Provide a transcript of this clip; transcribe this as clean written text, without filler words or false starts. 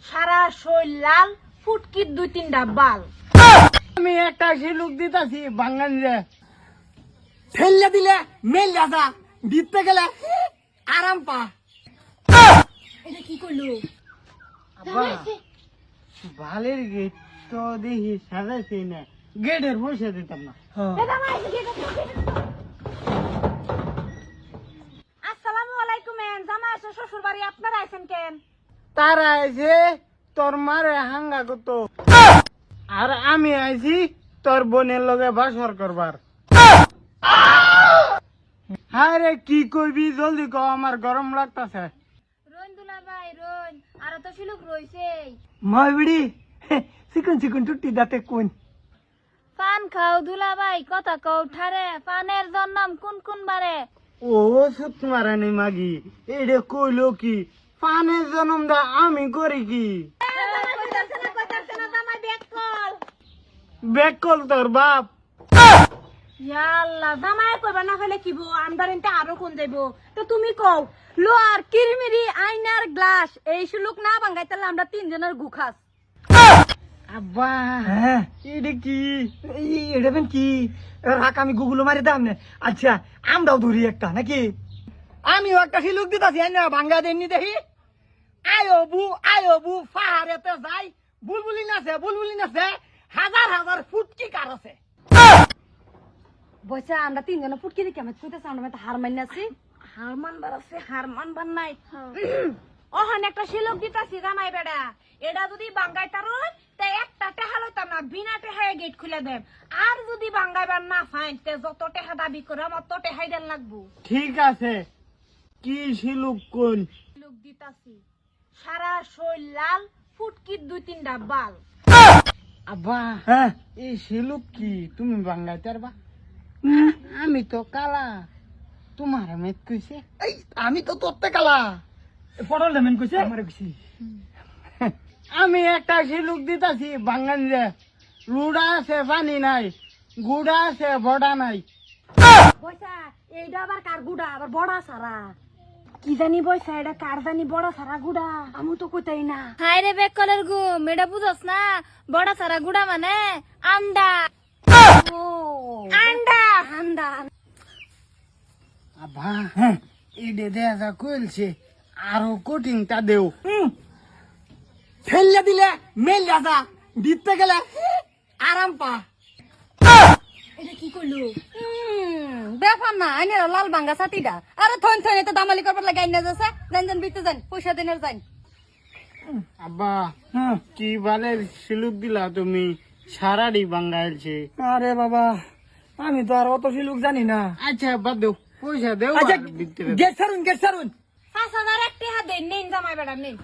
সারা শরীর লাল, ফুটকির 2-3টা বাল। আমি একটা শিলুক দিতাছি বাঙালিরে ঠেললে দিলে মেল যা দিতে গেলে আরাম পা। এটা কি করলো? আব্বা বালের গেট তো দেখি সাজাইছি না, গেটের পয়সা দিতাম না। আসসালামু আলাইকুম। জামাই আছে শ্বশুর বাড়ি, আপনারা আছেন কেন? তারা আইছে তোর মারে হাঙ্গা করতো, আর আমি আইছি তোর বোনের লগে বাসর করবার। হ্যাঁ রে, কি করবি জলদি কও, আমার গরম লাগতাছে। রোন দুলা ভাই রোন, আর তো শিলুক রইছে। মই বিড়ি চিকন চিকন টুটি দাঁতে কোন পান খাও দুলা ভাই, কথা কও ঠারে। পানের জন্ম কোন কোন বারে? ও সুত মারানি মাগি, এটা কইলো কি? পানের জন্ম দা আমি করি কি? বেক কল তোর বাপ। ইয়াল্লা, জামাই কইবা না ফেলে কিবো, আন্দারিনতে আরো কোন যাইবো। তো তুমি কও, লোয়ার কিরমিরি আইনার গ্লাস এই শিলুক না ভাঙাইতালে আমরা 3 জনের গুখাস। আব্বা হ্যাঁ এটা কি? এটা বেন কি? রাখ আমি গুগল মারি দাম না। আচ্ছা আমরাও ধরি একটা নাকি? আমিও একটা শিলুক দিতাছি না, ভাঙ্গা দেননি দেখি। আয়ো বু পাহাড়েতে যাই, বুলবুলি নাচে, হাজার হাজার ফুটকি কার আছে। বইসা আমরা 3 জন ফুটকি দি কেমন কইতাছ, আমরা তো হার মাইনাছি। হার মানবার আছে, হার মানবার নাই। ওখানে একটা শিলুক দিতাছি জামাই বেড়া, এটা যদি বাঙ্গাইতার হয় তে একটা টেহা লইতাম না, বিনা টেহায় গেট খুলে দেব। আর যদি বাঙ্গাইবার না ফাইন তে যত টেহা দাবি করে আমার তো টেহাই দেন লাগবো। ঠিক আছে, কি শিলুক কোন? শিলুক দিতাছি সারা শরীর লাল, ফুটকির 2-3টা বাল। আব্বা হ্যাঁ, এই শিলুক কি তুমি বাঙ্গাইতে পারবা? আমি তো কালা, তোমার মেত কইছে। এই আমি তো তোরতে কালা, পড়ল মেন কইছে আমার কইছি। আমি একটা শিলুক দিতাছি বাঙালিরে, লুড়া আছে পানি নাই, গুড়া আছে বড়া নাই। বইসা এইটা আবার কার গুড়া, আবার বড়া সারা কি জানি। বইসা এটা কার জানি বড়া সারা গুড়া, আমি তো কইতাই না। হাই রে বেক কলের ঘুম, এটা বুঝছ না? বড়া সারা গুড়া মানে আন্ডা। ও আন্ডা আন্ডা। আব্বা হ্যাঁ, এডে দেখা কইলছে আরো কোটিংটা দেও। ফেললে দিলে মেল যা দিতে গেলে আরাম পা। এটা কি করলো? ব্যাপার না, আইনে লাল ভাঙ্গা ছাতিটা। আরে থন থন এটা দামালি করবার লাগে আইনা যাচ্ছে। জান বিতে যান, পয়সা দেনের যান। আব্বা কি বালের শিলুক দিলা তুমি, সারাডি বাঙ্গাইলছে। আরে বাবা, আমি তো আর অত শিলুক জানি না। আচ্ছা বাদ দেও, পয়সা দেও। গেট সারুন 5,000 একটা দেন, নেন জামাই বেড়া নেন।